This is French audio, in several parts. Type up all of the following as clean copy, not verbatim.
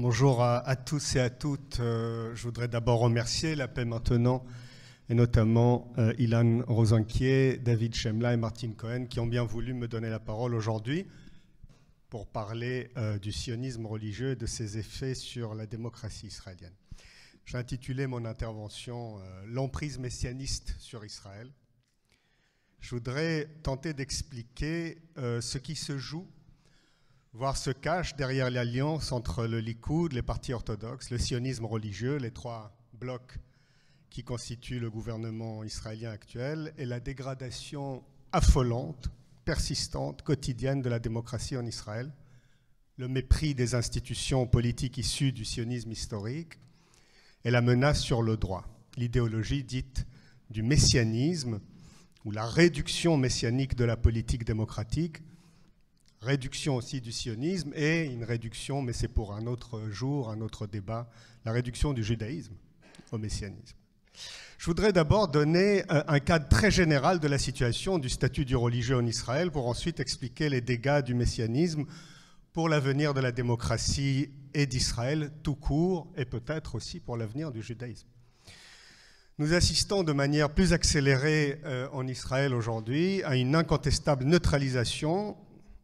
Bonjour à tous et à toutes. Je voudrais d'abord remercier La Paix Maintenant et notamment Ilan Rosanquier, David Chemla et Martin Cohen qui ont bien voulu me donner la parole aujourd'hui pour parler du sionisme religieux et de ses effets sur la démocratie israélienne. J'ai intitulé mon intervention « L'emprise messianiste sur Israël ». Je voudrais tenter d'expliquer ce qui se joue, voire se cache derrière l'alliance entre le Likoud, les partis orthodoxes, le sionisme religieux, les trois blocs qui constituent le gouvernement israélien actuel, et la dégradation affolante, persistante, quotidienne de la démocratie en Israël, le mépris des institutions politiques issues du sionisme historique et la menace sur le droit, l'idéologie dite du messianisme ou la réduction messianique de la politique démocratique, réduction aussi du sionisme et une réduction, mais c'est pour un autre jour, un autre débat, la réduction du judaïsme au messianisme. Je voudrais d'abord donner un cadre très général de la situation du statut du religieux en Israël pour ensuite expliquer les dégâts du messianisme pour l'avenir de la démocratie et d'Israël tout court et peut-être aussi pour l'avenir du judaïsme. Nous assistons de manière plus accélérée en Israël aujourd'hui à une incontestable neutralisation,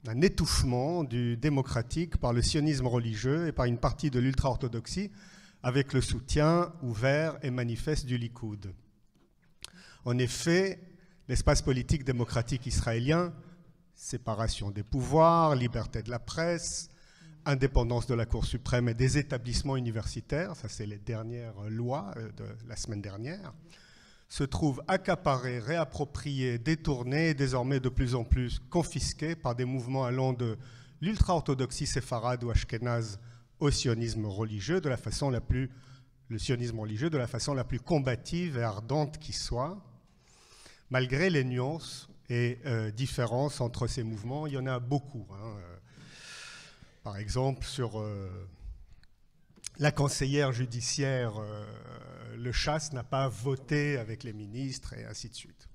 un étouffement du démocratique par le sionisme religieux et par une partie de l'ultra-orthodoxie avec le soutien ouvert et manifeste du Likoud. En effet, l'espace politique démocratique israélien, séparation des pouvoirs, liberté de la presse, indépendance de la Cour suprême et des établissements universitaires, ça c'est les dernières lois de la semaine dernière, se trouve accaparé, réapproprié, détourné et désormais de plus en plus confisqué par des mouvements allant de l'ultra-orthodoxie séfarade ou ashkénaze au sionisme religieux de la façon la plus, le sionisme religieux de la façon la plus combative et ardente qui soit, malgré les nuances et différences entre ces mouvements. Il y en a beaucoup. Par exemple, sur la conseillère judiciaire, le Chasse n'a pas voté avec les ministres et ainsi de suite.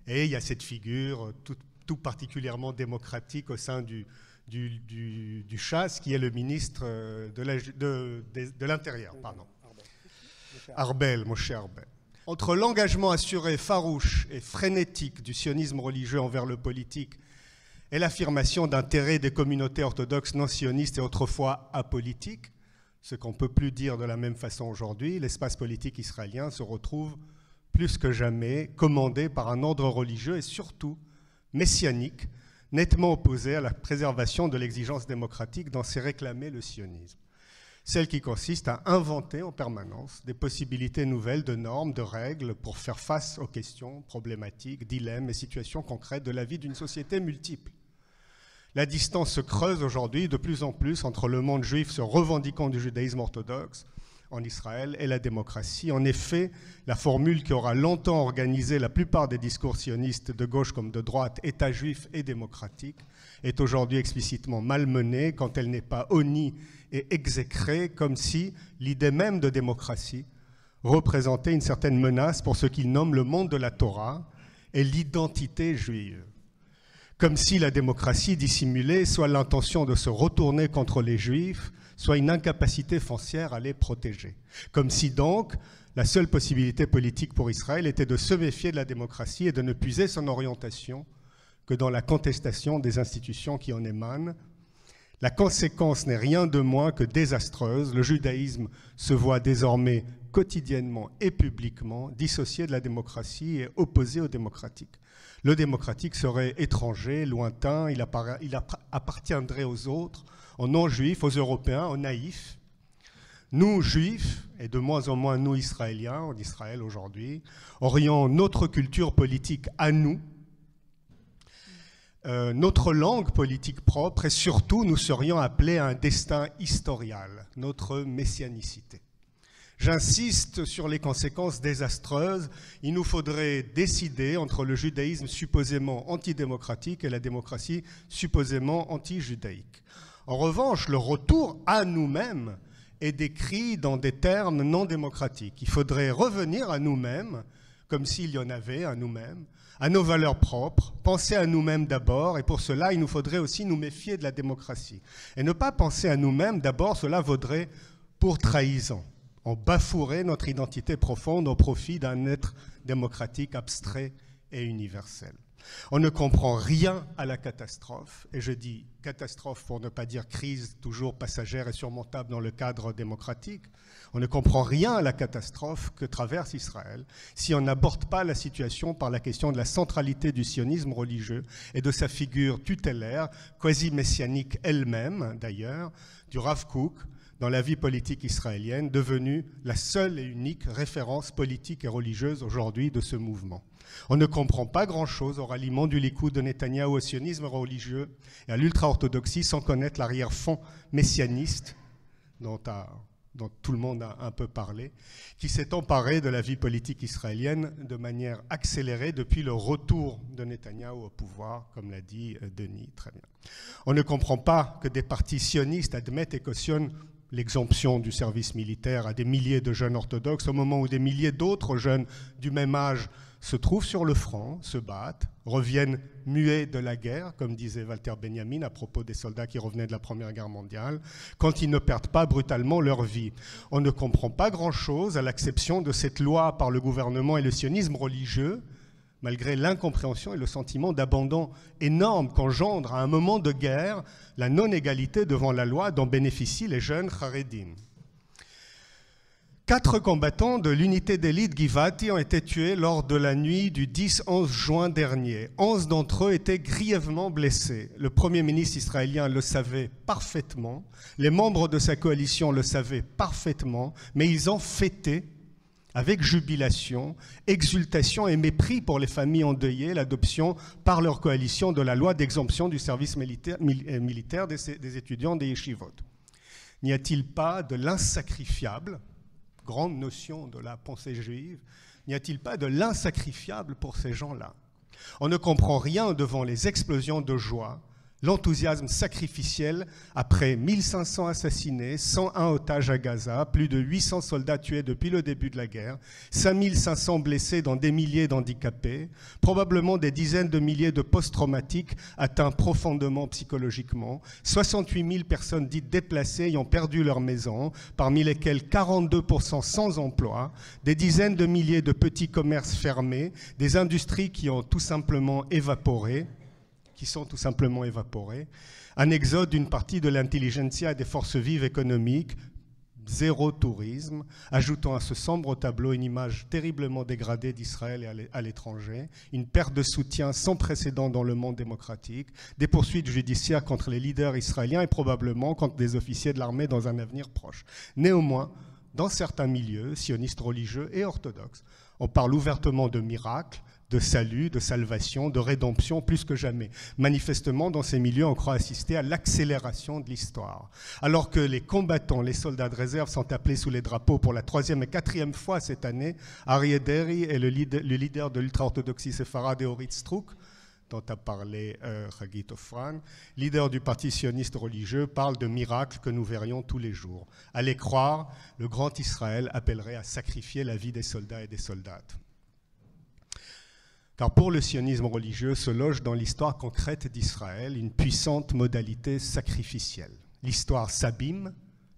Et il y a cette figure tout particulièrement démocratique au sein du Chasse, qui est le ministre de l'Intérieur, pardon. Moshe Arbel. Entre l'engagement assuré, farouche et frénétique du sionisme religieux envers le politique et l'affirmation d'intérêts des communautés orthodoxes non sionistes et autrefois apolitiques, ce qu'on ne peut plus dire de la même façon aujourd'hui, l'espace politique israélien se retrouve plus que jamais commandé par un ordre religieux et surtout messianique, nettement opposé à la préservation de l'exigence démocratique dont s'est réclamé le sionisme. Celle qui consiste à inventer en permanence des possibilités nouvelles de normes, de règles pour faire face aux questions, problématiques, dilemmes et situations concrètes de la vie d'une société multiple. La distance se creuse aujourd'hui de plus en plus entre le monde juif se revendiquant du judaïsme orthodoxe en Israël et la démocratie. En effet, la formule qui aura longtemps organisé la plupart des discours sionistes de gauche comme de droite, État juif et démocratique, est aujourd'hui explicitement malmenée quand elle n'est pas honnie et exécrée, comme si l'idée même de démocratie représentait une certaine menace pour ce qu'ils nomment le monde de la Torah et l'identité juive. Comme si la démocratie dissimulée soit l'intention de se retourner contre les Juifs, soit une incapacité foncière à les protéger. Comme si donc la seule possibilité politique pour Israël était de se méfier de la démocratie et de ne puiser son orientation que dans la contestation des institutions qui en émanent. La conséquence n'est rien de moins que désastreuse. Le judaïsme se voit désormais quotidiennement et publiquement dissocié de la démocratie et opposé au démocratique. Le démocratique serait étranger, lointain, il appartiendrait aux autres, aux non-juifs, aux Européens, aux naïfs. Nous, juifs, et de moins en moins nous, Israéliens, en Israël aujourd'hui, aurions notre culture politique à nous, notre langue politique propre, et surtout, nous serions appelés à un destin historial, notre messianicité. J'insiste sur les conséquences désastreuses. Il nous faudrait décider entre le judaïsme supposément antidémocratique et la démocratie supposément anti-judaïque. En revanche, le retour à nous-mêmes est décrit dans des termes non démocratiques. Il faudrait revenir à nous-mêmes comme s'il y en avait à nous-mêmes, à nos valeurs propres, penser à nous-mêmes d'abord, et pour cela, il nous faudrait aussi nous méfier de la démocratie. Et ne pas penser à nous-mêmes d'abord, cela vaudrait pour trahison. On bafouerait notre identité profonde au profit d'un être démocratique abstrait et universel. On ne comprend rien à la catastrophe, et je dis catastrophe pour ne pas dire crise toujours passagère et surmontable dans le cadre démocratique. On ne comprend rien à la catastrophe que traverse Israël si on n'aborde pas la situation par la question de la centralité du sionisme religieux et de sa figure tutélaire, quasi-messianique elle-même d'ailleurs, du Rav Kook, dans la vie politique israélienne, devenue la seule et unique référence politique et religieuse aujourd'hui de ce mouvement. On ne comprend pas grand-chose au ralliement du Likoud de Netanyahou au sionisme religieux et à l'ultra-orthodoxie sans connaître l'arrière-fond messianiste dont tout le monde a un peu parlé, qui s'est emparé de la vie politique israélienne de manière accélérée depuis le retour de Netanyahou au pouvoir, comme l'a dit Denis très bien. On ne comprend pas que des partis sionistes admettent et cautionnent l'exemption du service militaire à des milliers de jeunes orthodoxes au moment où des milliers d'autres jeunes du même âge se trouvent sur le front, se battent, reviennent muets de la guerre, comme disait Walter Benjamin à propos des soldats qui revenaient de la Première Guerre mondiale, quand ils ne perdent pas brutalement leur vie. On ne comprend pas grand-chose à l'acception de cette loi par le gouvernement et le sionisme religieux, malgré l'incompréhension et le sentiment d'abandon énorme qu'engendre à un moment de guerre la non-égalité devant la loi dont bénéficient les jeunes Haredim. 4 combattants de l'unité d'élite Givati ont été tués lors de la nuit du 10-11 juin dernier. 11 d'entre eux étaient grièvement blessés. Le Premier ministre israélien le savait parfaitement, les membres de sa coalition le savaient parfaitement, mais ils ont fêté avec jubilation, exultation et mépris pour les familles endeuillées l'adoption par leur coalition de la loi d'exemption du service militaire des étudiants des yeshivot. N'y a-t-il pas de l'insacrifiable, grande notion de la pensée juive, n'y a-t-il pas de l'insacrifiable pour ces gens-là? On ne comprend rien devant les explosions de joie, l'enthousiasme sacrificiel après 1500 assassinés, 101 otages à Gaza, plus de 800 soldats tués depuis le début de la guerre, 5500 blessés dans des milliers d'handicapés, probablement des dizaines de milliers de post-traumatiques atteints profondément psychologiquement, 68 000 personnes dites déplacées ayant perdu leur maison, parmi lesquelles 42% sans emploi, des dizaines de milliers de petits commerces fermés, des industries qui sont tout simplement évaporées, un exode d'une partie de l'intelligentsia et des forces vives économiques, zéro tourisme, ajoutant à ce sombre tableau une image terriblement dégradée d'Israël à l'étranger, une perte de soutien sans précédent dans le monde démocratique, des poursuites judiciaires contre les leaders israéliens et probablement contre des officiers de l'armée dans un avenir proche. Néanmoins, dans certains milieux, sionistes religieux et orthodoxes, on parle ouvertement de miracles, de salut, de salvation, de rédemption, plus que jamais. Manifestement, dans ces milieux, on croit assister à l'accélération de l'histoire. Alors que les combattants, les soldats de réserve sont appelés sous les drapeaux pour la 3e et 4e fois cette année, Aryeh Deri et le leader de l'ultra-orthodoxie séfarade Orit Struk, dont a parlé Hagit Ofran, leader du parti sioniste religieux, parle de miracles que nous verrions tous les jours. À les croire, le grand Israël appellerait à sacrifier la vie des soldats et des soldates. Car pour le sionisme religieux se loge dans l'histoire concrète d'Israël une puissante modalité sacrificielle. L'histoire s'abîme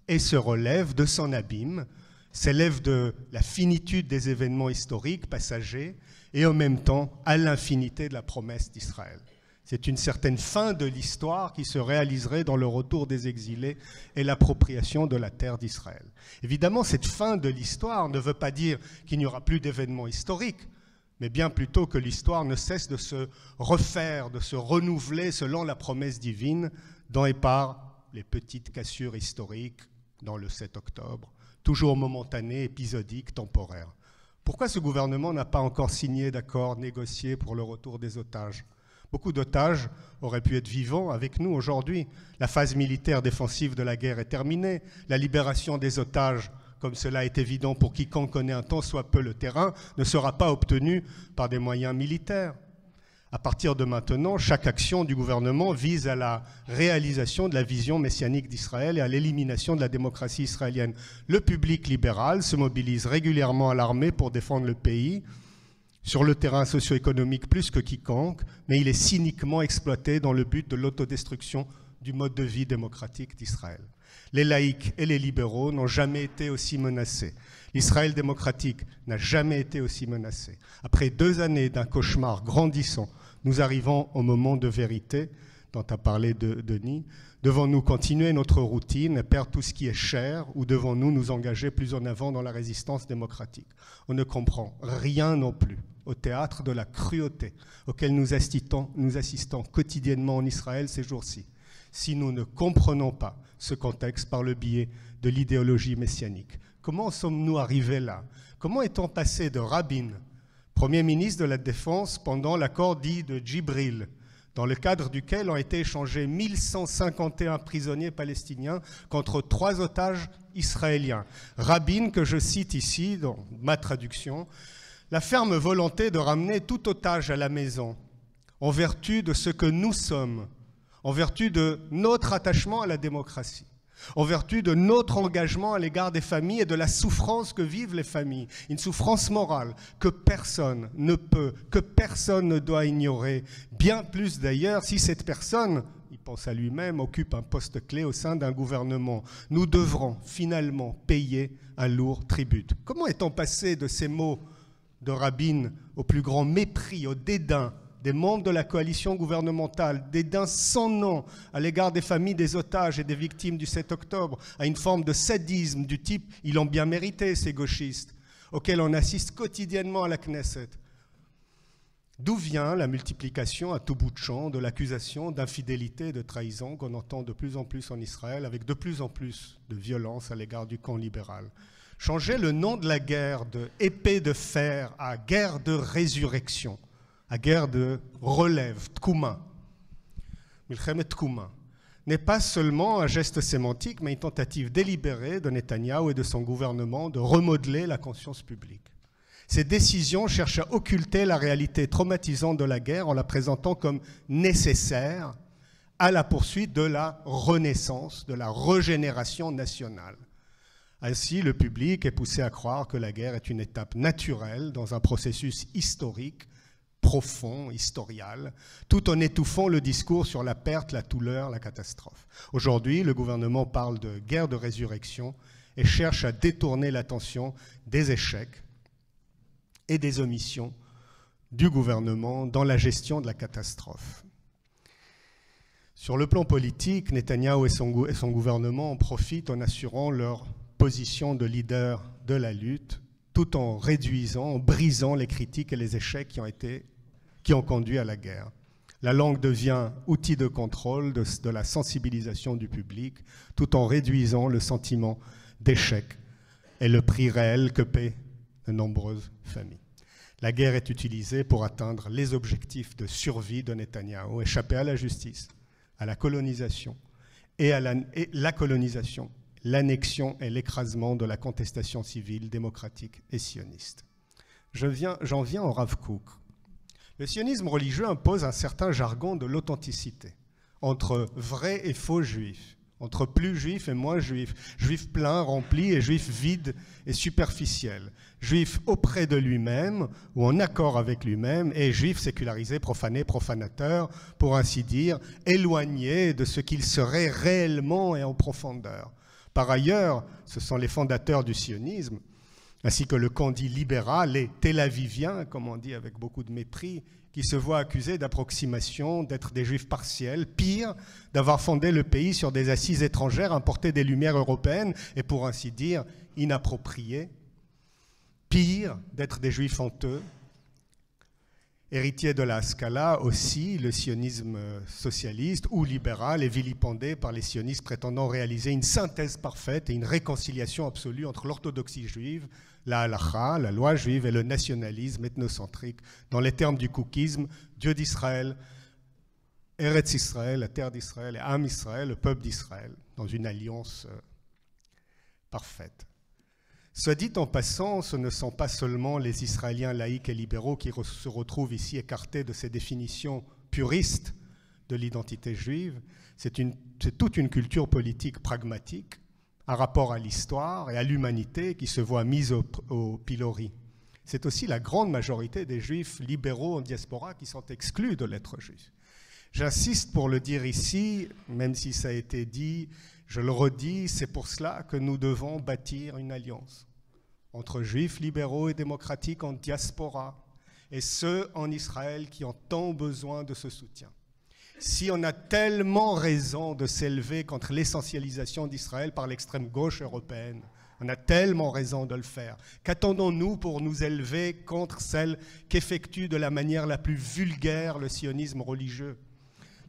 et se relève de son abîme, s'élève de la finitude des événements historiques passagers et en même temps à l'infinité de la promesse d'Israël. C'est une certaine fin de l'histoire qui se réaliserait dans le retour des exilés et l'appropriation de la terre d'Israël. Évidemment, cette fin de l'histoire ne veut pas dire qu'il n'y aura plus d'événements historiques, mais bien plutôt que l'histoire ne cesse de se refaire, de se renouveler selon la promesse divine, dans et par les petites cassures historiques dans le 7 octobre, toujours momentanées, épisodiques, temporaires. Pourquoi ce gouvernement n'a pas encore signé d'accord négocié pour le retour des otages? Beaucoup d'otages auraient pu être vivants avec nous aujourd'hui. La phase militaire défensive de la guerre est terminée. La libération des otages, comme cela est évident pour quiconque connaît un tant soit peu le terrain, ne sera pas obtenue par des moyens militaires. À partir de maintenant, chaque action du gouvernement vise à la réalisation de la vision messianique d'Israël et à l'élimination de la démocratie israélienne. Le public libéral se mobilise régulièrement à l'armée pour défendre le pays, sur le terrain socio-économique plus que quiconque, mais il est cyniquement exploité dans le but de l'autodestruction du mode de vie démocratique d'Israël. Les laïcs et les libéraux n'ont jamais été aussi menacés. L'Israël démocratique n'a jamais été aussi menacé. Après 2 années d'un cauchemar grandissant, nous arrivons au moment de vérité dont a parlé Denis. Devons-nous continuer notre routine et perdre tout ce qui est cher, ou devons-nous nous engager plus en avant dans la résistance démocratique? On ne comprend rien non plus au théâtre de la cruauté auquel nous assistons quotidiennement en Israël ces jours-ci, si nous ne comprenons pas ce contexte par le biais de l'idéologie messianique. Comment sommes-nous arrivés là? Comment est-on passé de Rabin, Premier ministre de la Défense pendant l'accord dit de Djibril, dans le cadre duquel ont été échangés 1151 prisonniers palestiniens contre 3 otages israéliens. Rabin, que je cite ici dans ma traduction, la ferme volonté de ramener tout otage à la maison, en vertu de ce que nous sommes, en vertu de notre attachement à la démocratie, en vertu de notre engagement à l'égard des familles et de la souffrance que vivent les familles, une souffrance morale que personne ne peut, que personne ne doit ignorer, bien plus d'ailleurs si cette personne, il pense à lui-même, occupe un poste clé au sein d'un gouvernement. Nous devrons finalement payer un lourd tribut. Comment est-on passé de ces mots de Rabin au plus grand mépris, au dédain des membres de la coalition gouvernementale, dédain sans nom à l'égard des familles des otages et des victimes du 7 octobre, à une forme de sadisme du type « ils l'ont bien mérité, ces gauchistes », auquel on assiste quotidiennement à la Knesset? D'où vient la multiplication à tout bout de champ de l'accusation d'infidélité et de trahison qu'on entend de plus en plus en Israël, avec de plus en plus de violence à l'égard du camp libéral? Changer le nom de la guerre de épée de fer à guerre de résurrection, à guerre de relève, Tkouma, Milchemet Tkouma, n'est pas seulement un geste sémantique, mais une tentative délibérée de Netanyahou et de son gouvernement de remodeler la conscience publique. Ces décisions cherchent à occulter la réalité traumatisante de la guerre en la présentant comme nécessaire à la poursuite de la renaissance, de la régénération nationale. Ainsi, le public est poussé à croire que la guerre est une étape naturelle dans un processus historique, profond, historial, tout en étouffant le discours sur la perte, la douleur, la catastrophe. Aujourd'hui, le gouvernement parle de guerre de résurrection et cherche à détourner l'attention des échecs et des omissions du gouvernement dans la gestion de la catastrophe. Sur le plan politique, Netanyahou et son gouvernement en profitent en assurant leur position de leader de la lutte, tout en réduisant, en brisant les critiques et les échecs qui ont conduit à la guerre. La langue devient outil de contrôle de la sensibilisation du public, tout en réduisant le sentiment d'échec et le prix réel que paient de nombreuses familles. La guerre est utilisée pour atteindre les objectifs de survie de Netanyahou, échapper à la justice, à la colonisation et la colonisation, l'annexion et l'écrasement de la contestation civile, démocratique et sioniste. J'en viens au Rav Kook. Le sionisme religieux impose un certain jargon de l'authenticité entre vrais et faux juifs, entre plus juifs et moins juifs, juifs pleins, remplis et juifs vides et superficiels, juifs auprès de lui-même ou en accord avec lui-même et juifs sécularisés, profanés, profanateurs, pour ainsi dire, éloignés de ce qu'ils seraient réellement et en profondeur. Par ailleurs, ce sont les fondateurs du sionisme, ainsi que le camp dit libéral, les Tel-Aviviens, comme on dit avec beaucoup de mépris, qui se voient accusés d'approximation, d'être des juifs partiels, pire, d'avoir fondé le pays sur des assises étrangères importées des lumières européennes et pour ainsi dire inappropriées, pire, d'être des juifs honteux. Héritier de la Haskalah aussi, le sionisme socialiste ou libéral est vilipendé par les sionistes prétendant réaliser une synthèse parfaite et une réconciliation absolue entre l'orthodoxie juive, la halakha, la loi juive et le nationalisme ethnocentrique. Dans les termes du koukisme, Dieu d'Israël, Eretz Israël, la terre d'Israël et Am Israël, le peuple d'Israël, dans une alliance parfaite. Soit dit en passant, ce ne sont pas seulement les Israéliens laïcs et libéraux qui se retrouvent ici écartés de ces définitions puristes de l'identité juive, c'est toute une culture politique pragmatique, un rapport à l'histoire et à l'humanité qui se voit mise au pilori. c'est aussi la grande majorité des juifs libéraux en diaspora qui sont exclus de l'être juif. J'insiste pour le dire ici, même si ça a été dit, je le redis, c'est pour cela que nous devons bâtir une alliance entre juifs libéraux et démocratiques en diaspora et ceux en Israël qui ont tant besoin de ce soutien. Si on a tellement raison de s'élever contre l'essentialisation d'Israël par l'extrême gauche européenne, on a tellement raison de le faire, qu'attendons-nous pour nous élever contre celle qu'effectue de la manière la plus vulgaire le sionisme religieux?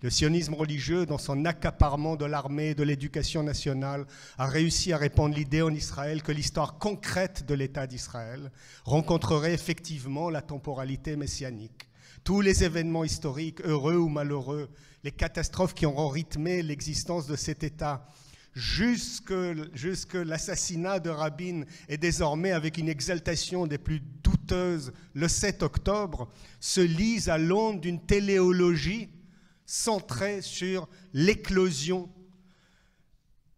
Le sionisme religieux, dans son accaparement de l'armée et de l'éducation nationale, a réussi à répandre l'idée en Israël que l'histoire concrète de l'État d'Israël rencontrerait effectivement la temporalité messianique. Tous les événements historiques, heureux ou malheureux, les catastrophes qui auront rythmé l'existence de cet État, jusque l'assassinat de Rabin et désormais avec une exaltation des plus douteuses le 7 octobre, se lisent à l'onde d'une téléologie centrée sur l'éclosion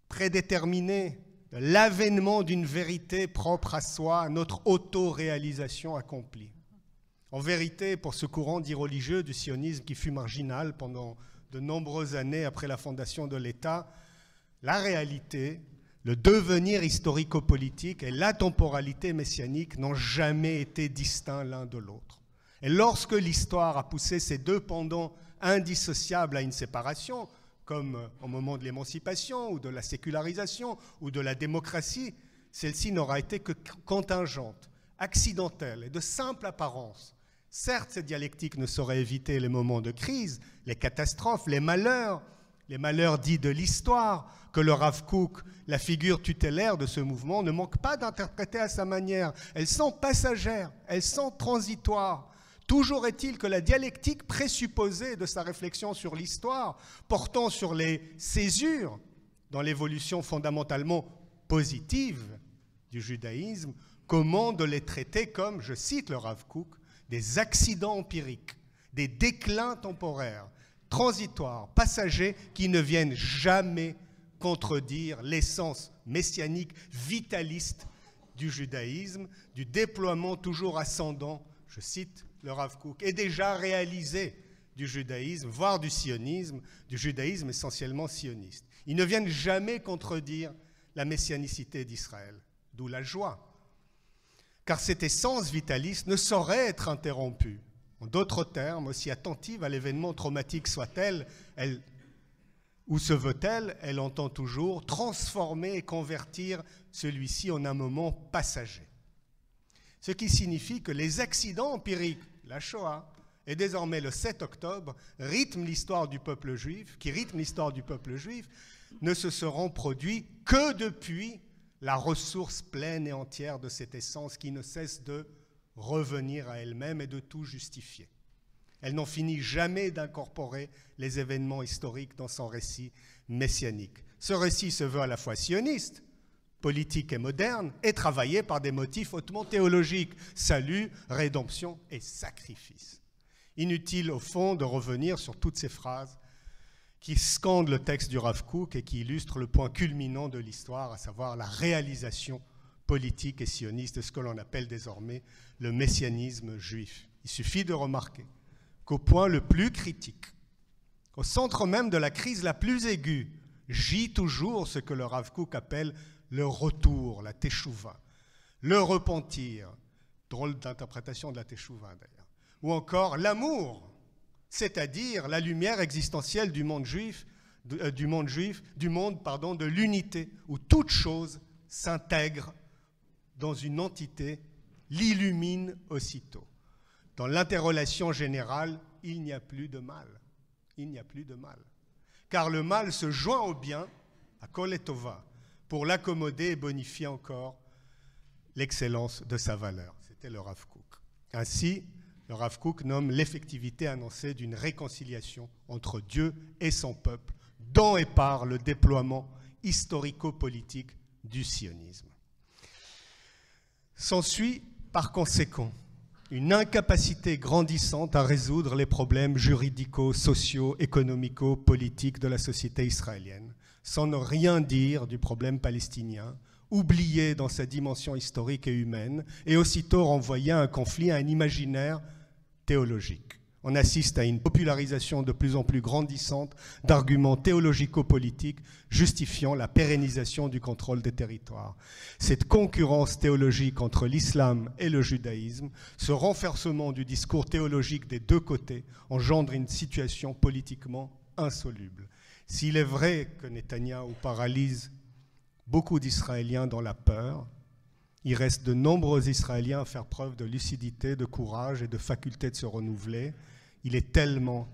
prédéterminée, l'avènement d'une vérité propre à soi, notre auto-réalisation accomplie. En vérité, pour ce courant dit religieux du sionisme qui fut marginal pendant de nombreuses années après la fondation de l'État, la réalité, le devenir historico-politique et la temporalité messianique n'ont jamais été distincts l'un de l'autre. Et lorsque l'histoire a poussé ces deux pendants indissociables à une séparation, comme au moment de l'émancipation ou de la sécularisation ou de la démocratie, celle-ci n'aura été que contingente, accidentelle et de simple apparence. Certes, cette dialectique ne saurait éviter les moments de crise, les catastrophes, les malheurs dits de l'histoire, que le Rav Kook, la figure tutélaire de ce mouvement, ne manque pas d'interpréter à sa manière. Elles sont passagères, elles sont transitoires. Toujours est-il que la dialectique présupposée de sa réflexion sur l'histoire, portant sur les césures dans l'évolution fondamentalement positive du judaïsme, commande de les traiter comme, je cite le Rav Kook, des accidents empiriques, des déclins temporaires, transitoires, passagers, qui ne viennent jamais contredire l'essence messianique, vitaliste du judaïsme, du déploiement toujours ascendant, je cite le Rav Kook, est déjà réalisé du judaïsme, voire du sionisme, du judaïsme essentiellement sioniste. Ils ne viennent jamais contredire la messianicité d'Israël, d'où la joie. Car cette essence vitaliste ne saurait être interrompue. En d'autres termes, aussi attentive à l'événement traumatique soit-elle, où se veut-elle, elle entend toujours transformer et convertir celui-ci en un moment passager. Ce qui signifie que les accidents empiriques, la Shoah et désormais le 7 octobre, qui rythment l'histoire du peuple juif, ne se seront produits que depuis la ressource pleine et entière de cette essence qui ne cesse de revenir à elle-même et de tout justifier. Elle n'en finit jamais d'incorporer les événements historiques dans son récit messianique. Ce récit se veut à la fois sioniste, politique et moderne, et travaillé par des motifs hautement théologiques, salut, rédemption et sacrifice. Inutile au fond de revenir sur toutes ces phrases qui scandent le texte du Rav Kook et qui illustrent le point culminant de l'histoire, à savoir la réalisation politique et sioniste de ce que l'on appelle désormais le messianisme juif. Il suffit de remarquer qu'au point le plus critique, au centre même de la crise la plus aiguë, gît toujours ce que le Rav Kook appelle le retour, la teshuva, le repentir, drôle d'interprétation de la teshuva d'ailleurs, ou encore l'amour, c'est-à-dire la lumière existentielle du monde juif, de l'unité, où toute chose s'intègre dans une entité, l'illumine aussitôt. Dans l'interrelation générale, il n'y a plus de mal. Il n'y a plus de mal. Car le mal se joint au bien, à kol et tova, pour l'accommoder et bonifier encore l'excellence de sa valeur. C'était le Rav Kook. Ainsi, le Rav Kook nomme l'effectivité annoncée d'une réconciliation entre Dieu et son peuple, dans et par le déploiement historico-politique du sionisme. S'ensuit, par conséquent, une incapacité grandissante à résoudre les problèmes juridico, sociaux, économico, politiques de la société israélienne, sans ne rien dire du problème palestinien oublié dans sa dimension historique et humaine, et aussitôt renvoyé à un conflit, à un imaginaire théologique. On assiste à une popularisation de plus en plus grandissante d'arguments théologico-politiques justifiant la pérennisation du contrôle des territoires. Cette concurrence théologique entre l'islam et le judaïsme, ce renversement du discours théologique des deux côtés, engendre une situation politiquement insoluble. S'il est vrai que Netanyahou paralyse beaucoup d'Israéliens dans la peur, il reste de nombreux Israéliens à faire preuve de lucidité, de courage et de faculté de se renouveler. Il est tellement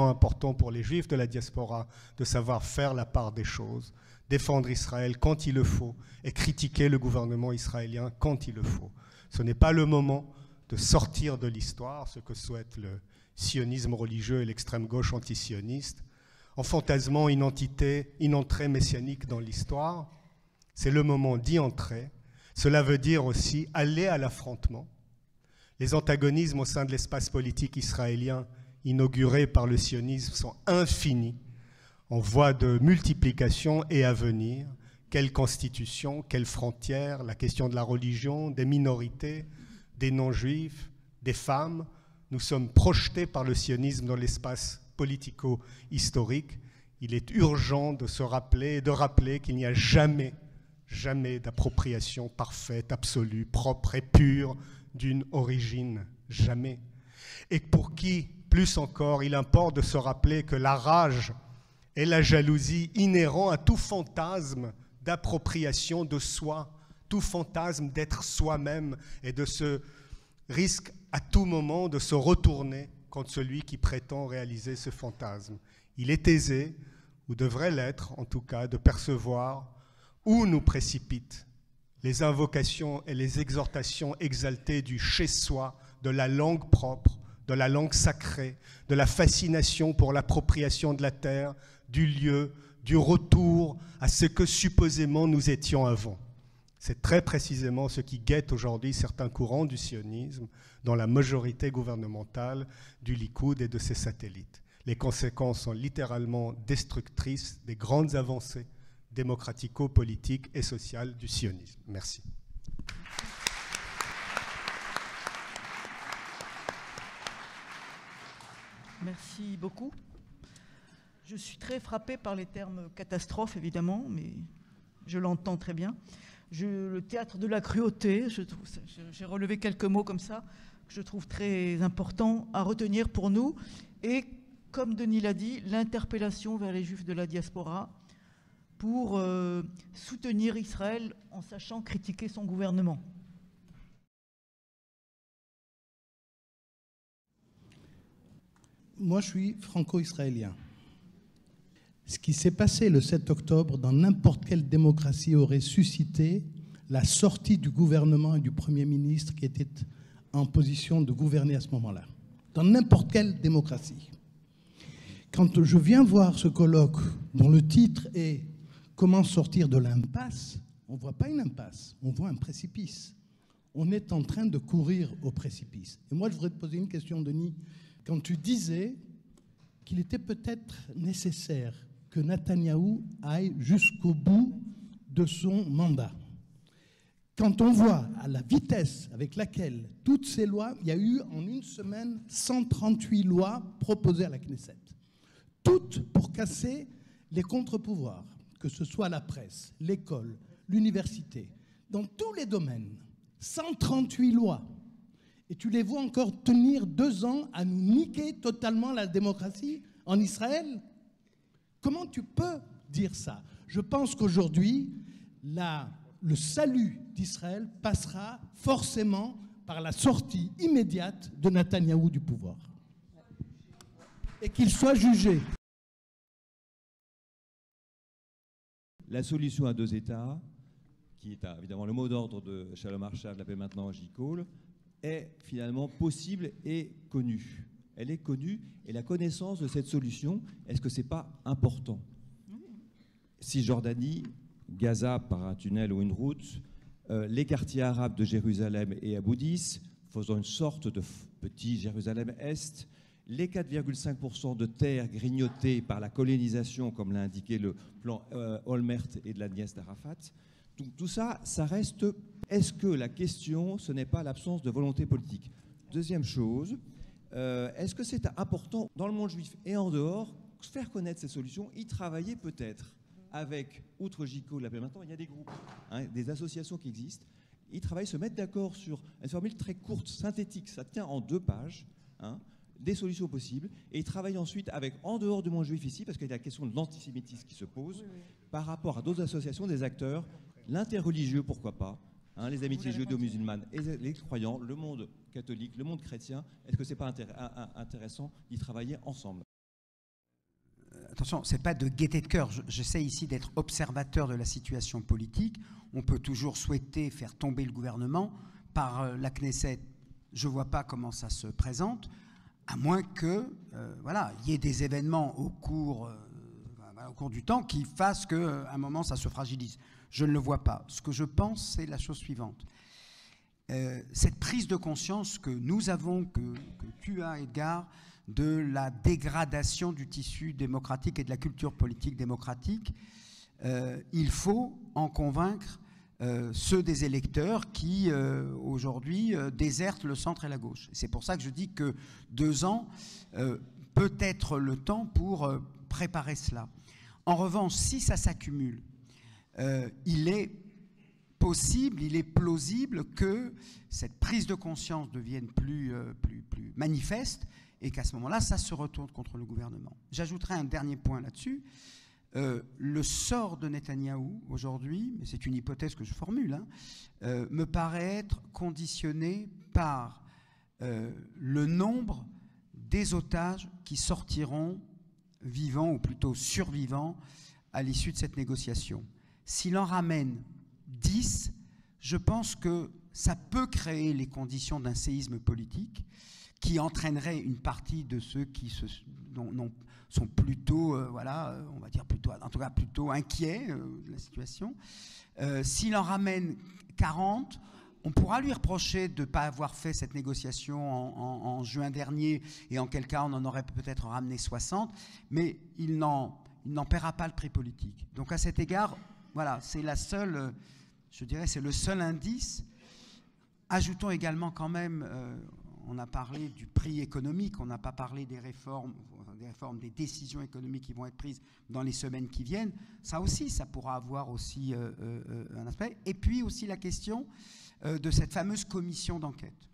important pour les Juifs de la diaspora de savoir faire la part des choses, défendre Israël quand il le faut et critiquer le gouvernement israélien quand il le faut. Ce n'est pas le moment de sortir de l'histoire, ce que souhaitent le sionisme religieux et l'extrême gauche antisioniste, en fantasmant une entrée messianique dans l'histoire. C'est le moment d'y entrer. Cela veut dire aussi aller à l'affrontement. Les antagonismes au sein de l'espace politique israélien inaugurés par le sionisme sont infinis, en voie de multiplication et à venir. Quelle constitution, quelles frontières, la question de la religion, des minorités, des non-juifs, des femmes. Nous sommes projetés par le sionisme dans l'espace politico-historique. Il est urgent de se rappeler et de rappeler qu'il n'y a jamais d'appropriation parfaite, absolue, propre et pure d'une origine, jamais. Et pour qui, plus encore, il importe de se rappeler que la rage et la jalousie inhérents à tout fantasme d'appropriation de soi, tout fantasme d'être soi-même et de ce risque à tout moment de se retourner contre celui qui prétend réaliser ce fantasme. Il est aisé, ou devrait l'être en tout cas, de percevoir où nous précipitent les invocations et les exhortations exaltées du chez-soi, de la langue propre, de la langue sacrée, de la fascination pour l'appropriation de la terre, du lieu, du retour à ce que supposément nous étions avant. C'est très précisément ce qui guette aujourd'hui certains courants du sionisme dans la majorité gouvernementale du Likoud et de ses satellites. Les conséquences sont littéralement destructrices des grandes avancées démocratico-politiques et sociales du sionisme. Merci. Merci beaucoup. Je suis très frappée par les termes catastrophe, évidemment, mais je l'entends très bien. Le théâtre de la cruauté, j'ai relevé quelques mots comme ça, que je trouve très important à retenir pour nous. Et, comme Denis l'a dit, l'interpellation vers les Juifs de la diaspora pour soutenir Israël en sachant critiquer son gouvernement. Moi, je suis franco-israélien. Ce qui s'est passé le 7 octobre dans n'importe quelle démocratie aurait suscité la sortie du gouvernement et du Premier ministre qui était en position de gouverner à ce moment-là. Dans n'importe quelle démocratie. Quand je viens voir ce colloque dont le titre est « Comment sortir de l'impasse ?», on ne voit pas une impasse, on voit un précipice. On est en train de courir au précipice. Et moi, je voudrais te poser une question, Denis. Quand tu disais qu'il était peut-être nécessaire que Netanyahou aille jusqu'au bout de son mandat. Quand on voit à la vitesse avec laquelle toutes ces lois, il y a eu en une semaine 138 lois proposées à la Knesset, toutes pour casser les contre-pouvoirs, que ce soit la presse, l'école, l'université, dans tous les domaines, 138 lois. Et tu les vois encore tenir 2 ans à nous niquer totalement la démocratie en Israël? Comment tu peux dire ça? Je pense qu'aujourd'hui, le salut d'Israël passera forcément par la sortie immédiate de Netanyahou du pouvoir. Et qu'il soit jugé. La solution à 2 États, qui est évidemment le mot d'ordre de Shalom Arshad, la paix maintenant, J. Cole, est finalement possible et connue. Elle est connue, et la connaissance de cette solution, est-ce que ce n'est pas important? Cisjordanie, Gaza par un tunnel ou une route, les quartiers arabes de Jérusalem et Abu Dis, faisant une sorte de petit Jérusalem-Est, les 4,5% de terres grignotées par la colonisation, comme l'a indiqué le plan Olmert et de la nièce d'Arafat. Donc tout ça, ça reste... Est-ce que la question, ce n'est pas l'absence de volonté politique? Deuxième chose, est-ce que c'est important, dans le monde juif et en dehors, faire connaître ces solutions, y travailler peut-être avec, outre JICO, l'appelle maintenant, il y a des groupes, hein, des associations qui existent, ils travaillent, se mettent d'accord sur une formule très courte, synthétique, ça tient en 2 pages, hein, des solutions possibles, et ils travaillent ensuite avec, en dehors du monde juif ici, parce qu'il y a la question de l'antisémitisme qui se pose, par rapport à d'autres associations, des acteurs, l'interreligieux, pourquoi pas, hein, les amitiés judéo-musulmanes et les croyants, le monde catholique, le monde chrétien, est-ce que c'est pas intéressant d'y travailler ensemble? Attention, ce n'est pas de gaieté de cœur. J'essaie ici d'être observateur de la situation politique. On peut toujours souhaiter faire tomber le gouvernement par la Knesset. Je ne vois pas comment ça se présente, à moins que, voilà, il y ait des événements au cours du temps qui fassent qu'à un moment, ça se fragilise. Je ne le vois pas. Ce que je pense, c'est la chose suivante. Cette prise de conscience que nous avons, que tu as, Edgar, de la dégradation du tissu démocratique et de la culture politique démocratique, il faut en convaincre ceux des électeurs qui, aujourd'hui, désertent le centre et la gauche. C'est pour ça que je dis que 2 ans peut être le temps pour préparer cela. En revanche, si ça s'accumule, il est possible, il est plausible que cette prise de conscience devienne plus manifeste et qu'à ce moment-là, ça se retourne contre le gouvernement. J'ajouterai un dernier point là-dessus. Le sort de Netanyahou aujourd'hui, mais c'est une hypothèse que je formule, hein, me paraît être conditionné par le nombre des otages qui sortiront vivants, ou plutôt survivants, à l'issue de cette négociation. S'il en ramène 10, je pense que ça peut créer les conditions d'un séisme politique qui entraînerait une partie de ceux qui sont plutôt, voilà, on va dire plutôt, en tout cas plutôt inquiets de la situation. S'il en ramène 40, on pourra lui reprocher de ne pas avoir fait cette négociation en juin dernier, et en quel cas on en aurait peut-être ramené 60, mais il n'en paiera pas le prix politique. Donc à cet égard, voilà, c'est la seule, je dirais, c'est le seul indice. Ajoutons également quand même, on a parlé du prix économique, on n'a pas parlé des réformes, des décisions économiques qui vont être prises dans les semaines qui viennent. Ça aussi, ça pourra avoir aussi un aspect. Et puis aussi la question de cette fameuse commission d'enquête.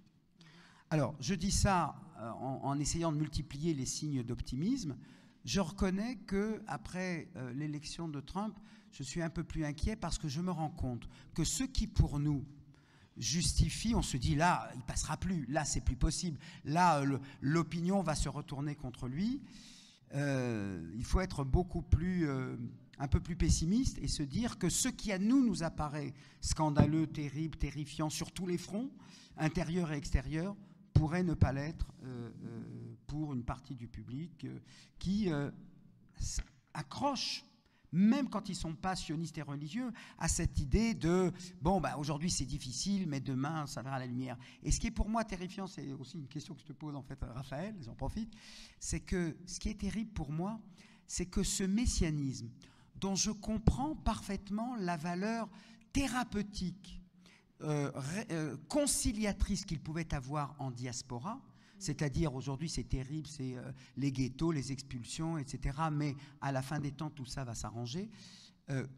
Alors, je dis ça en essayant de multiplier les signes d'optimisme. Je reconnais qu'après l'élection de Trump, je suis un peu plus inquiet parce que je me rends compte que ce qui, pour nous, justifie, on se dit là, il ne passera plus, là, c'est plus possible, là, l'opinion va se retourner contre lui. Il faut être beaucoup plus, un peu plus pessimiste et se dire que ce qui à nous apparaît scandaleux, terrible, terrifiant sur tous les fronts, intérieurs et extérieurs, pourrait ne pas l'être pour une partie du public qui accroche, même quand ils ne sont pas sionistes et religieux, à cette idée de « bon, bah, aujourd'hui c'est difficile, mais demain ça verra la lumière ». Et ce qui est pour moi terrifiant, c'est aussi une question que je te pose en fait, Raphaël, j'en profite, c'est que ce qui est terrible pour moi, c'est que ce messianisme, dont je comprends parfaitement la valeur thérapeutique, conciliatrice qu'il pouvait avoir en diaspora, c'est-à-dire aujourd'hui c'est terrible, c'est les ghettos, les expulsions, etc. Mais à la fin des temps, tout ça va s'arranger.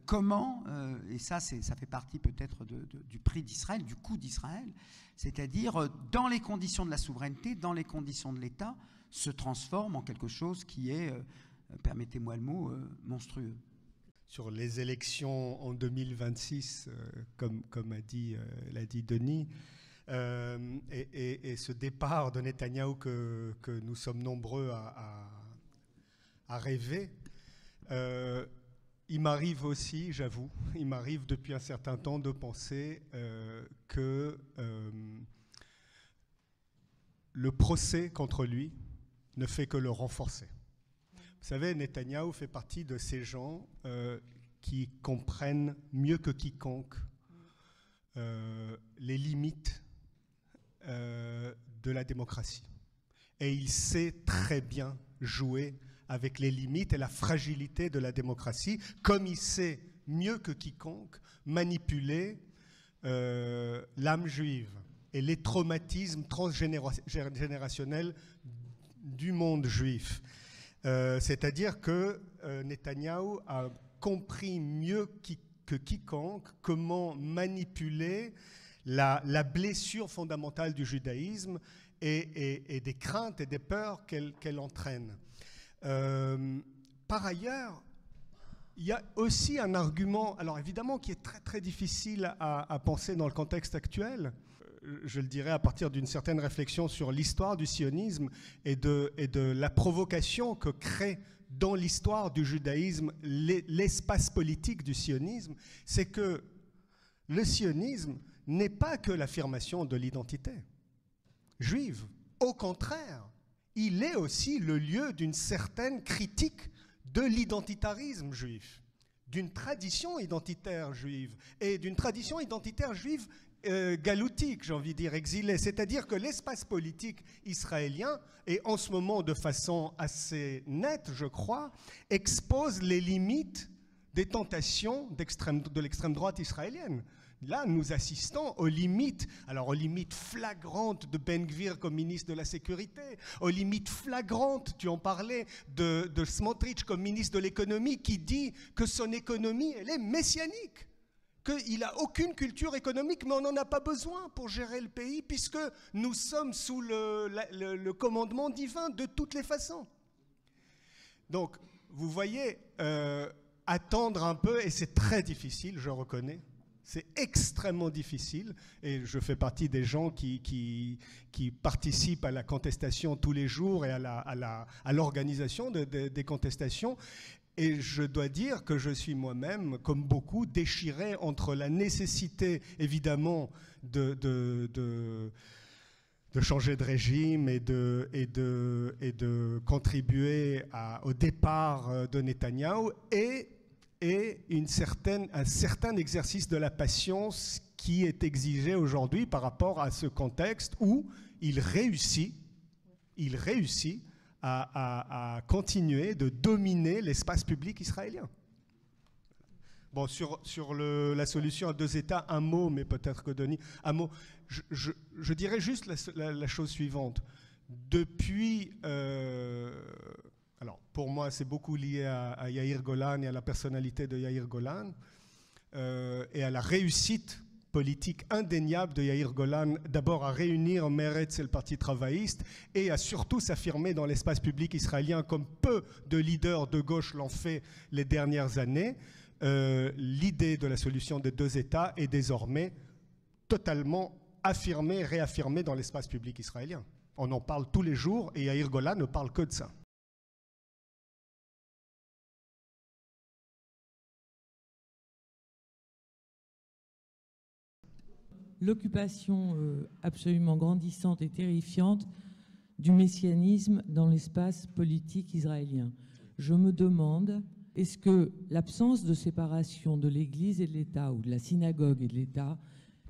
Comment, et ça fait partie peut-être du prix d'Israël, du coût d'Israël, c'est-à-dire dans les conditions de la souveraineté, dans les conditions de l'État, se transforme en quelque chose qui est, permettez-moi le mot, monstrueux. Sur les élections en 2026, comme l'a dit Denis, et ce départ de Netanyahou que nous sommes nombreux à rêver, il m'arrive aussi, j'avoue, il m'arrive depuis un certain temps de penser que le procès contre lui ne fait que le renforcer. Vous savez, Netanyahou fait partie de ces gens qui comprennent mieux que quiconque les limites de la démocratie. Et il sait très bien jouer avec les limites et la fragilité de la démocratie, comme il sait mieux que quiconque manipuler l'âme juive et les traumatismes transgénérationnels du monde juif. C'est-à-dire que Netanyahou a compris mieux que quiconque comment manipuler la blessure fondamentale du judaïsme et des craintes et des peurs qu'elle entraîne. Par ailleurs, il y a aussi un argument, alors évidemment qui est très très difficile à penser dans le contexte actuel, je le dirais à partir d'une certaine réflexion sur l'histoire du sionisme et de la provocation que crée dans l'histoire du judaïsme l'espace politique du sionisme, c'est que le sionisme n'est pas que l'affirmation de l'identité juive. Au contraire, il est aussi le lieu d'une certaine critique de l'identitarisme juif, d'une tradition identitaire juive, et d'une tradition identitaire juive galoutique, j'ai envie de dire, exilée. C'est-à-dire que l'espace politique israélien, et en ce moment de façon assez nette, je crois, expose les limites des tentations de l'extrême droite israélienne. Là, nous assistons aux limites flagrantes de Ben Gvir comme ministre de la Sécurité, aux limites flagrantes, tu en parlais, de Smotrich comme ministre de l'économie, qui dit que son économie, elle est messianique, qu'il n'a aucune culture économique, mais on n'en a pas besoin pour gérer le pays, puisque nous sommes sous le commandement divin de toutes les façons. Donc, vous voyez, attendre un peu, et c'est très difficile, je reconnais. C'est extrêmement difficile, et je fais partie des gens qui participent à la contestation tous les jours et à l'organisation des contestations. Et je dois dire que je suis moi-même, comme beaucoup, déchiré entre la nécessité, évidemment, de changer de régime et de contribuer au départ de Netanyahou et un certain exercice de la patience qui est exigé aujourd'hui par rapport à ce contexte où il réussit à continuer de dominer l'espace public israélien. Bon, sur la solution à deux États, un mot, mais peut-être que Denis, un mot. Je dirais juste la chose suivante. Depuis... alors, pour moi, c'est beaucoup lié à Yair Golan et à la personnalité de Yair Golan et à la réussite politique indéniable de Yair Golan, d'abord à réunir Meretz et le Parti travailliste et à surtout s'affirmer dans l'espace public israélien comme peu de leaders de gauche l'ont fait les dernières années. L'idée de la solution des deux États est désormais totalement affirmée, réaffirmée dans l'espace public israélien. On en parle tous les jours et Yair Golan ne parle que de ça. L'occupation absolument grandissante et terrifiante du messianisme dans l'espace politique israélien. Je me demande, est-ce que l'absence de séparation de l'Église et de l'État, ou de la synagogue et de l'État,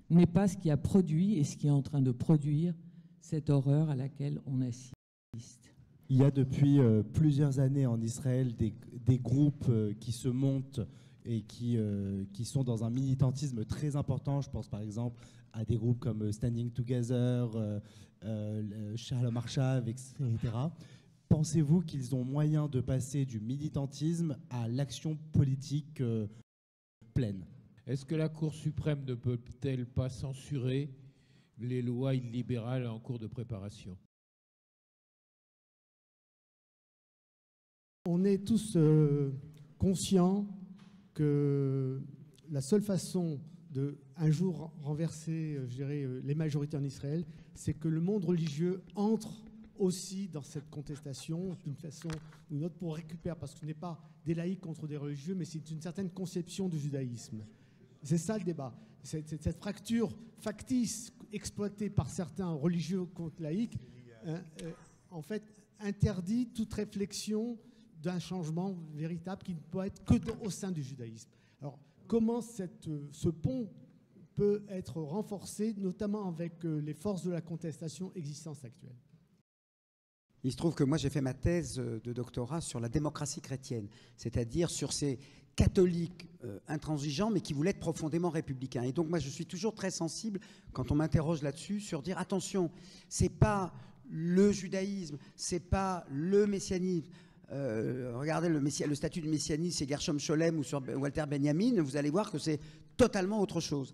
n'est pas ce qui a produit et ce qui est en train de produire cette horreur à laquelle on assiste? Il y a depuis plusieurs années en Israël des groupes qui se montent et qui sont dans un militantisme très important. Je pense par exemple à des groupes comme Standing Together, Shalom Arshav, etc. Pensez-vous qu'ils ont moyen de passer du militantisme à l'action politique pleine? Est-ce que la Cour suprême ne peut-elle pas censurer les lois illibérales en cours de préparation? On est tous conscients que la seule façon de un jour renverser, je dirais, les majorités en Israël, c'est que le monde religieux entre aussi dans cette contestation d'une façon ou d'une autre pour récupérer, parce que ce n'est pas des laïcs contre des religieux, mais c'est une certaine conception du judaïsme. C'est ça le débat. Cette fracture factice exploitée par certains religieux contre laïcs, en fait, interdit toute réflexion d'un changement véritable qui ne peut être que au sein du judaïsme. Alors, comment ce pont peut être renforcé, notamment avec les forces de la contestation existantes actuelles? Il se trouve que moi, j'ai fait ma thèse de doctorat sur la démocratie chrétienne, c'est-à-dire sur ces catholique intransigeant, mais qui voulait être profondément républicain. Et donc moi, je suis toujours très sensible, quand on m'interroge là-dessus, sur dire, attention, c'est pas le judaïsme, c'est pas le messianisme. Regardez le statut de messianisme, c'est Gershom Scholem ou sur Walter Benjamin, vous allez voir que c'est totalement autre chose.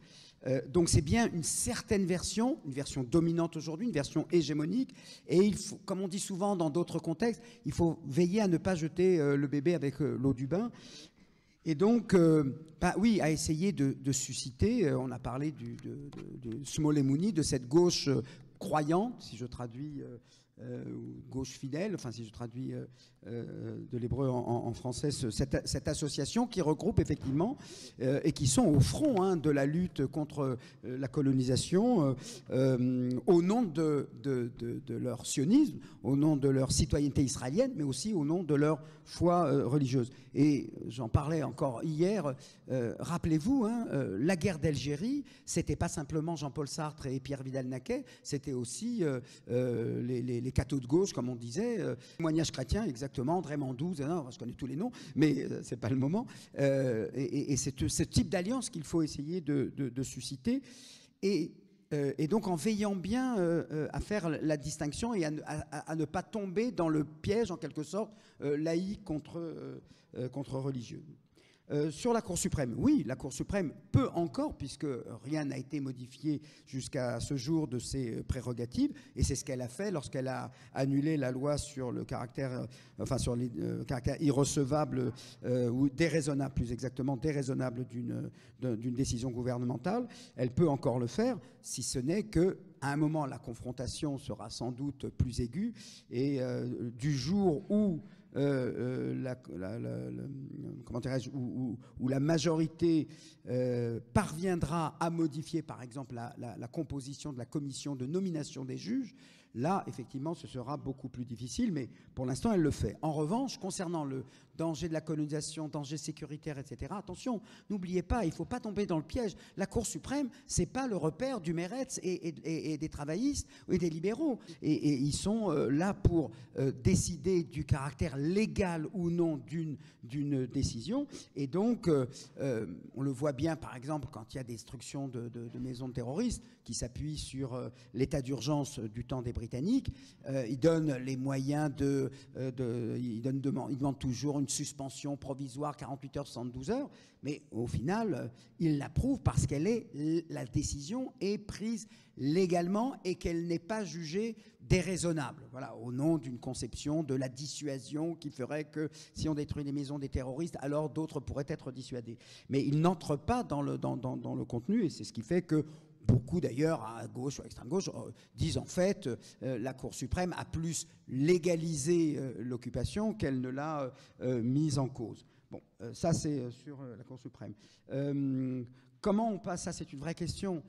Donc c'est bien une certaine version, une version dominante aujourd'hui, une version hégémonique, et il faut, comme on dit souvent dans d'autres contextes, il faut veiller à ne pas jeter le bébé avec l'eau du bain. Et donc, oui, à essayer de susciter, on a parlé de Shmoleh, de cette gauche croyante, si je traduis, gauche fidèle, enfin si je traduis de l'hébreu en français, cette association qui regroupe effectivement et qui sont au front de la lutte contre la colonisation au nom de leur sionisme, au nom de leur citoyenneté israélienne, mais aussi au nom de leur foi religieuse. Et j'en parlais encore hier, rappelez-vous, la guerre d'Algérie, c'était pas simplement Jean-Paul Sartre et Pierre Vidal-Naquet, c'était aussi les cathos de gauche, comme on disait, témoignages chrétiens, exactement, André Mandouze, je connais tous les noms, mais c'est pas le moment. Et c'est ce type d'alliance qu'il faut essayer de susciter. Et donc en veillant bien à faire la distinction et à ne pas tomber dans le piège, en quelque sorte, laïque contre religieux. Sur la Cour suprême, oui, la Cour suprême peut encore, puisque rien n'a été modifié jusqu'à ce jour de ses prérogatives, et c'est ce qu'elle a fait lorsqu'elle a annulé la loi sur le caractère, sur les caractère irrecevable ou déraisonnable, plus exactement déraisonnable d'une décision gouvernementale. Elle peut encore le faire, si ce n'est que à un moment la confrontation sera sans doute plus aiguë, et du jour où comment dirais-je, où la majorité parviendra à modifier, par exemple, la composition de la commission de nomination des juges, là, effectivement, ce sera beaucoup plus difficile, mais pour l'instant, elle le fait. En revanche, concernant le danger de la colonisation, danger sécuritaire, etc., attention, n'oubliez pas, il ne faut pas tomber dans le piège. La Cour suprême, ce n'est pas le repère du Meretz et des travaillistes et des libéraux. Et ils sont là pour décider du caractère légal ou non d'une décision. Et donc, on le voit bien, par exemple, quand il y a destruction de maisons de terroristes qui s'appuient sur l'état d'urgence du temps des Britanniques, ils donnent les moyens ils demandent toujours une suspension provisoire 48 heures, 72 heures, mais au final, ils l'approuvent parce la décision est prise légalement et qu'elle n'est pas jugée déraisonnable. Voilà, au nom d'une conception de la dissuasion qui ferait que si on détruit les maisons des terroristes, alors d'autres pourraient être dissuadés. Mais ils n'entrent pas dans le contenu, et c'est ce qui fait que beaucoup d'ailleurs, à gauche ou à extrême gauche, disent en fait la Cour suprême a plus légalisé l'occupation qu'elle ne l'a mise en cause. Bon, ça c'est sur la Cour suprême. Comment on passe, ça c'est une vraie question.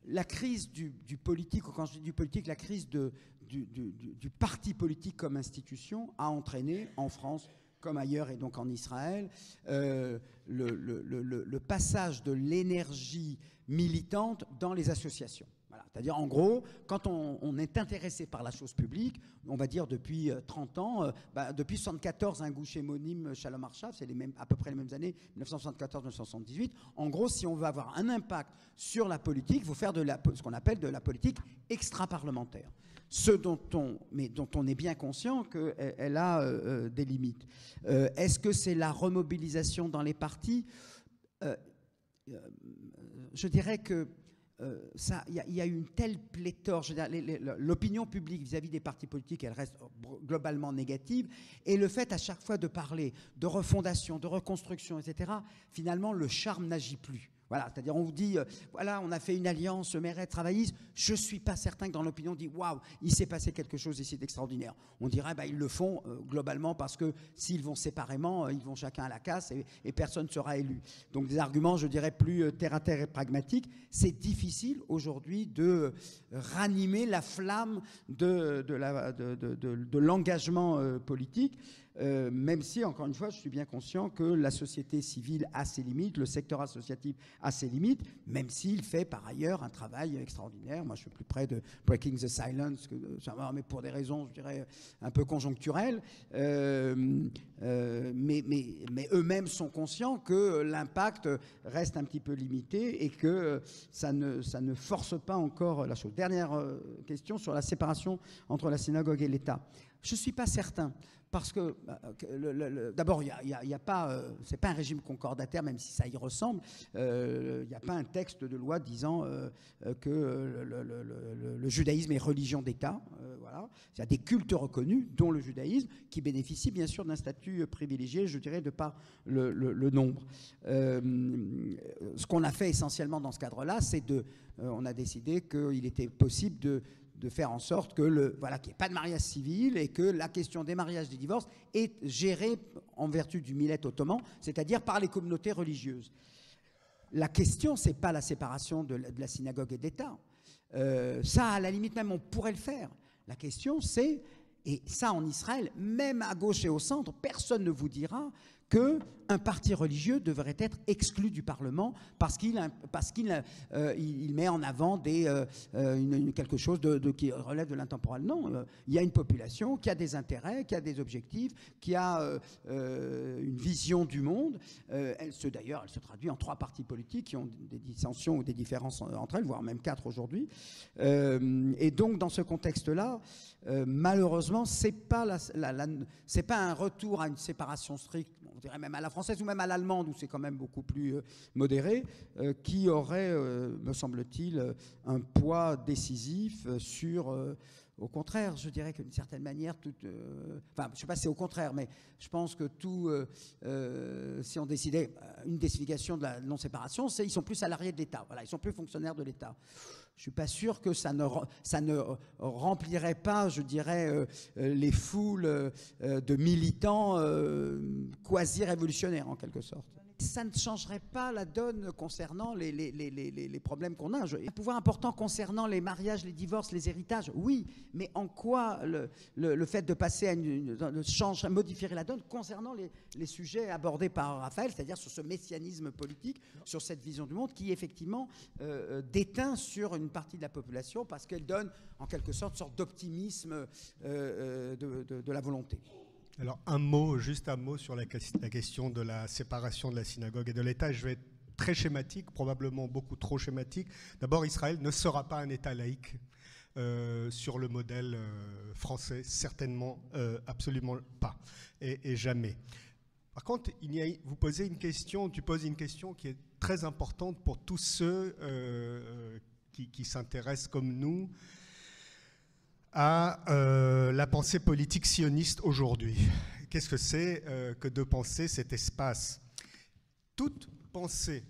La crise du politique, ou quand je dis du politique, la crise du parti politique comme institution a entraîné en France comme ailleurs et donc en Israël, le passage de l'énergie militante dans les associations. Voilà. C'est-à-dire, en gros, quand on est intéressé par la chose publique, on va dire depuis 30 ans, depuis 1974, un gouche hémonyme, Shalom Arshav, c'est à peu près les mêmes années, 1974-1978. En gros, si on veut avoir un impact sur la politique, il faut faire ce qu'on appelle de la politique extra-parlementaire. Ce dont on est bien conscient qu'elle a des limites. Est-ce que c'est la remobilisation dans les partis ? Je dirais que il y a une telle pléthore. L'opinion publique vis-à-vis des partis politiques, elle reste globalement négative. Et le fait à chaque fois de parler de refondation, de reconstruction, etc., finalement, le charme n'agit plus. Voilà, c'est-à-dire on vous dit, voilà, on a fait une alliance Meretz travailliste. Je ne suis pas certain que dans l'opinion on dit, waouh, il s'est passé quelque chose ici d'extraordinaire. On dirait, ils le font globalement parce que s'ils vont séparément, ils vont chacun à la casse et personne ne sera élu. Donc des arguments, je dirais, plus terre à terre et pragmatiques. C'est difficile aujourd'hui de ranimer la flamme de l'engagement politique. même si, encore une fois, je suis bien conscient que la société civile a ses limites, le secteur associatif a ses limites, même s'il fait par ailleurs un travail extraordinaire. Moi, je suis plus près de Breaking the Silence, mais pour des raisons, je dirais, un peu conjoncturelles. Mais eux-mêmes sont conscients que l'impact reste un petit peu limité et que ça ne force pas encore la chose. Dernière question sur la séparation entre la synagogue et l'État. Je ne suis pas certain. Parce que, d'abord, il n'y a pas, c'est pas un régime concordataire, même si ça y ressemble. Il n'y a pas un texte de loi disant que le judaïsme est religion d'État. Voilà. Il y a des cultes reconnus, dont le judaïsme, qui bénéficient bien sûr d'un statut privilégié, je dirais, de par le nombre. Ce qu'on a fait essentiellement dans ce cadre-là, c'est on a décidé qu'il était possible de faire en sorte que qu'il n'y ait pas de mariage civil et que la question des mariages, des divorces est gérée en vertu du millet ottoman, c'est-à-dire par les communautés religieuses. La question, ce n'est pas la séparation de la synagogue et d'État. Ça, à la limite même, on pourrait le faire. La question, c'est, et ça en Israël, même à gauche et au centre, personne ne vous dira qu'un parti religieux devrait être exclu du Parlement parce qu'il met en avant quelque chose qui relève de l'intemporel. Non, il y a une population qui a des intérêts, qui a des objectifs, qui a une vision du monde. D'ailleurs, elle se traduit en 3 partis politiques qui ont des dissensions ou des différences entre elles, voire même 4 aujourd'hui. Et donc, dans ce contexte-là, malheureusement, c'est pas un retour à une séparation stricte, on dirait même à la française ou même à l'allemande, où c'est quand même beaucoup plus modéré, qui aurait, me semble-t-il, un poids décisif sur... au contraire, je dirais qu'une certaine manière, enfin, je ne sais pas si c'est au contraire, mais je pense que si on décidait une définition de la non-séparation, c'est ils sont plus salariés de l'État, voilà, ils sont plus fonctionnaires de l'État. Je ne suis pas sûr que ça ne remplirait pas, je dirais, les foules de militants quasi-révolutionnaires, en quelque sorte. Ça ne changerait pas la donne concernant les problèmes qu'on a. Un pouvoir important concernant les mariages, les divorces, les héritages, oui, mais en quoi le fait de passer à modifierait la donne concernant les sujets abordés par Raphaël, c'est-à-dire sur ce messianisme politique, sur cette vision du monde qui effectivement déteint sur une partie de la population parce qu'elle donne en quelque sorte une sorte d'optimisme de la volonté. Alors juste un mot sur la question de la séparation de la synagogue et de l'État. Je vais être très schématique, probablement beaucoup trop schématique. D'abord, Israël ne sera pas un État laïque sur le modèle français, certainement, absolument pas, et jamais. Par contre, tu poses une question qui est très importante pour tous ceux qui s'intéressent comme nous à la pensée politique sioniste aujourd'hui. Qu'est-ce que c'est que de penser cet espace? Toute pensée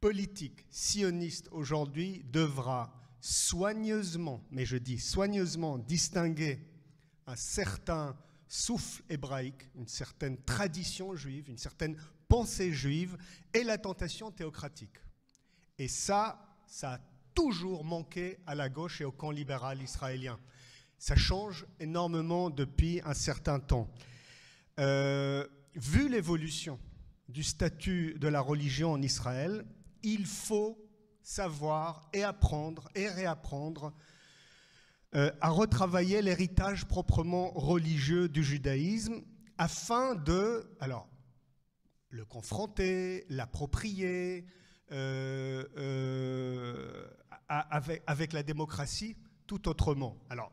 politique sioniste aujourd'hui devra soigneusement, mais je dis soigneusement, distinguer un certain souffle hébraïque, une certaine tradition juive, une certaine pensée juive et la tentation théocratique. Et ça a toujours manqué à la gauche et au camp libéral israélien. Ça change énormément depuis un certain temps. Vu l'évolution du statut de la religion en Israël, il faut savoir et apprendre et réapprendre à retravailler l'héritage proprement religieux du judaïsme afin de le confronter, l'approprier, avec la démocratie tout autrement. Alors,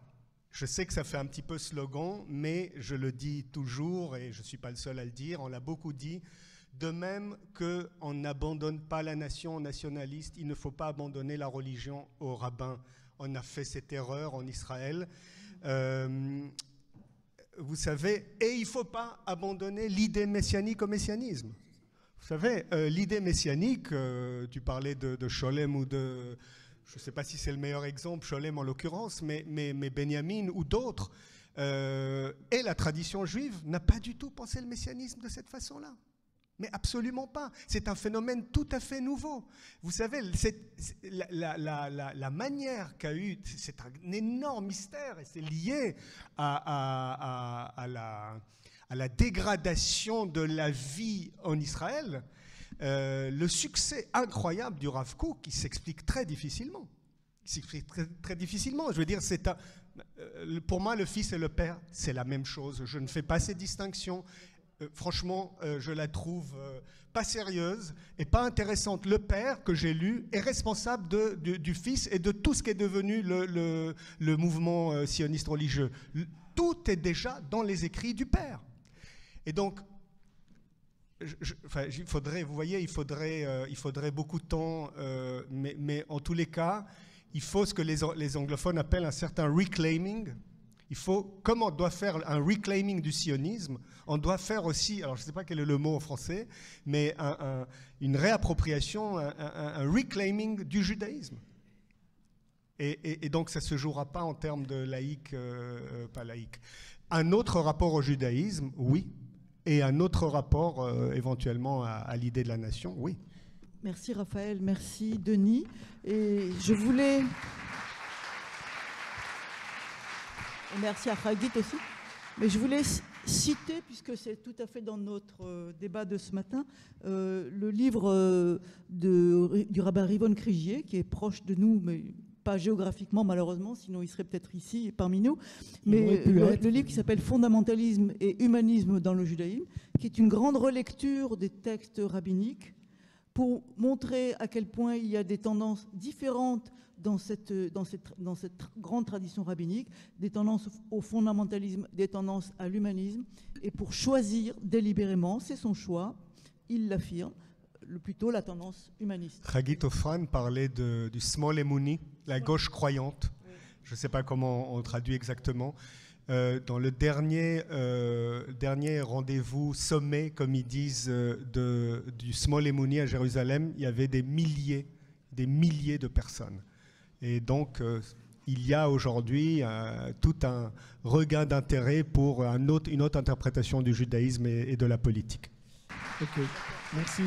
je sais que ça fait un petit peu slogan, mais je le dis toujours, et je ne suis pas le seul à le dire, on l'a beaucoup dit, de même qu'on n'abandonne pas la nation nationaliste, il ne faut pas abandonner la religion aux rabbins. On a fait cette erreur en Israël. Vous savez, et il ne faut pas abandonner l'idée messianique au messianisme. Vous savez, l'idée messianique, tu parlais de Scholem ou de... Je ne sais pas si c'est le meilleur exemple, Scholem en l'occurrence, mais Benjamin ou d'autres, et la tradition juive n'a pas du tout pensé le messianisme de cette façon-là. Mais absolument pas. C'est un phénomène tout à fait nouveau. Vous savez, la manière qu'a eu, c'est un énorme mystère et c'est lié à la dégradation de la vie en Israël. Le succès incroyable du Rav Kook qui s'explique très difficilement. Très difficilement. Je veux dire, pour moi, le fils et le père, c'est la même chose. Je ne fais pas ces distinctions. Franchement, je la trouve pas sérieuse et pas intéressante. Le père que j'ai lu est responsable du fils et de tout ce qui est devenu le mouvement sioniste religieux. Tout est déjà dans les écrits du père. Et donc, il faudrait, vous voyez, il faudrait beaucoup de temps, mais en tous les cas, il faut ce que les anglophones appellent un certain reclaiming. Comme on doit faire un reclaiming du sionisme, on doit faire aussi, alors je ne sais pas quel est le mot en français, mais une réappropriation, un reclaiming du judaïsme. Et donc ça ne se jouera pas en termes de laïque, pas laïque. Un autre rapport au judaïsme, oui, et un autre rapport éventuellement à l'idée de la nation, oui. Merci Raphaël, merci Denis. Et je voulais... Et merci à Hagit aussi. Mais je voulais citer, puisque c'est tout à fait dans notre débat de ce matin, le livre du rabbin Rivon Krigier, qui est proche de nous, mais pas géographiquement malheureusement, sinon il serait peut-être ici parmi nous. Mais le livre qui s'appelle Fondamentalisme et humanisme dans le judaïsme, qui est une grande relecture des textes rabbiniques pour montrer à quel point il y a des tendances différentes dans cette grande tradition rabbinique, des tendances au fondamentalisme, des tendances à l'humanisme, et pour choisir délibérément, c'est son choix, il l'affirme, plutôt la tendance humaniste. Hagit Ofran parlait du Smol Emuni, la gauche croyante. Oui. Je ne sais pas comment on traduit exactement. Dans le dernier rendez-vous sommet, comme ils disent, du Smol Emuni à Jérusalem, il y avait des milliers de personnes. Et donc, il y a aujourd'hui tout un regain d'intérêt pour une autre interprétation du judaïsme et de la politique. Ok, merci.